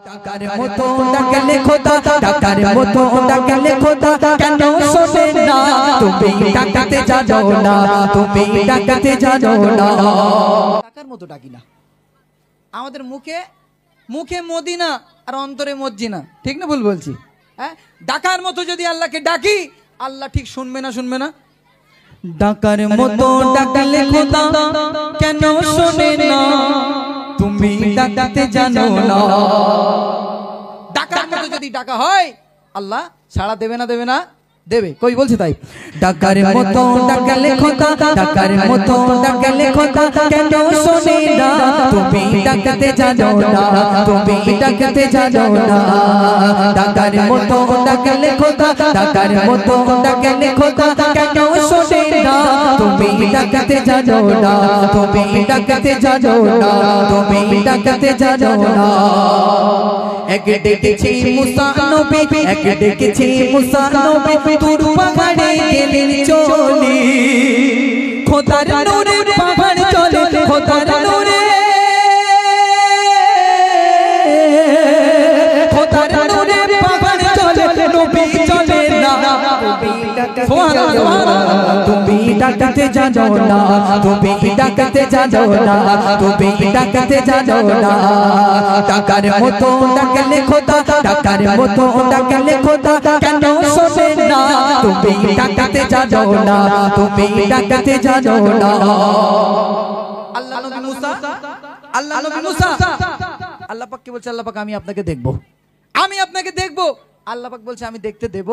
টাকার মতো ডাকলে খোদা, টাকার মতো ডাকলে খোদা কেন শোনে না? তুমি ডাকতে জানো না, তুমি ডাকতে জানো না। টাকার মতো ডাকি না, আমাদের মুখে মুখে মদিনা আর অন্তরে মসজিনা, ঠিক না ভুল বলছি? হ্যাঁ, ডাকার মতো যদি আল্লাহকে ডাকি, আল্লাহ ঠিক শুনবে না? শুনবে না? ডাকার মতো ডাকলে খোদা কেন শোনে না? তুমি ডাকতে জানো না। ডাকার মতো যদি ডাকা হয়, আল্লাহ সাড়া দেবে না? দেবে না? দেবে। কই বলছে তাই? ডাকার মতো ডাকলে খোদা, ডাকার মতো ডাকলে খোদা কেন শোনে না? তুমি ডাকতে জানো না, তুমি ডাকতে জানো না। ডাকার মতো ডাকলে খোদা, ডাকার মতো ডাকলে খোদা কেন শোনে না? তুমি ডাকতে জানো না, তুমি ডাকতে জানো না, তুমি ডাকতে জানো না। এক ডেকেছি মুসা নবী, এক ডেকেছি মুসা নবী, তুর পাহাড়ে গেলেন চলে। খোদার নূরে পাহাড় চলে, খোদার নূরে, খোদার নূরে পাহাড় চলে, নবী চলে না। তুমি ডাকতে জানো না, তুমি ডাকতে জানো না, তুমি ডাকতে জানো না। ডাকার মতো ডাকলে খোদা, ডাকার মতো ডাকলে খোদা কেন শোনে না? তুমি ডাকতে জানো না, তুমি ডাকতে জানো না। আল্লাহ নবী মুসা, আল্লাহ নবী মুসা, আল্লাহ পাক কি বলছে? আল্লাহ পাক আমি আপনাকে দেখবো, আমি আপনাকে দেখবো। আল্লাহ পাক বলছে আমি দেখতে দেব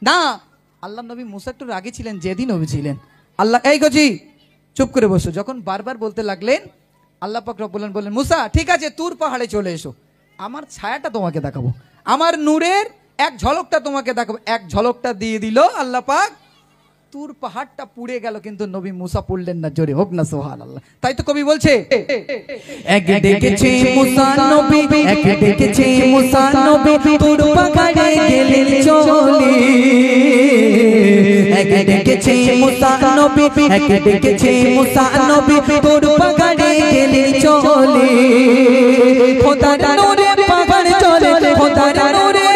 না। আল্লাহ নবী মুসা একটু রাগে ছিলেন, জেদি নবী ছিলেন। আল্লাহ এই গজি চুপ করে বসো। যখন বারবার বলতে লাগলেন, আল্লাহ পাক রব্বুল আলামিন বললেন, মুসা ঠিক আছে, তুর পাহাড়ে চলে এসো, আমার ছায়াটা তোমাকে দেখাবো, আমার নূরের এক ঝলকটা তোমাকে দেখাবো। এক ঝলকটা দিয়ে দিল আল্লাহ পাক, তুর পাহাড়টা পুড়ে গেল, কিন্তু নবী মুসা পড়লেন না। জোরে হোক না সুবহানাল্লাহ। তাই তো কবি বলছে, এক ডেকেছে মুসা নবী, এক ডেকেছে মুসা নবী, তুর পাহাড়ে গেলেন চলে। এক ডেকেছে মুসা নবী, এক ডেকেছে মুসা নবী, তুর পাহাড়ে গেলেন চলে। খোদার নূরে পাহাড় চলে, খোদার নূরে,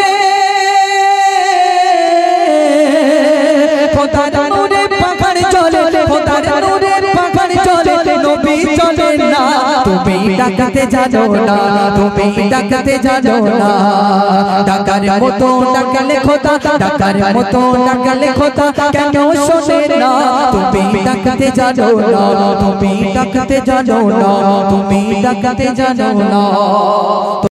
খোদার নূরে পাহাড় চলে, খোদার নূরে পাহাড় চলে, নবী চলে না। তুমি ডাকতে জানো না, তুমি ডাকতে জানো না। ডাকার মতো ডাকলে খোদা, ডাকার মতো ডাকলে খোদা কেন শোনে না? তুমি ডাকতে জানো না, তুমি ডাকতে জানো না, তুমি ডাকতে জানো না।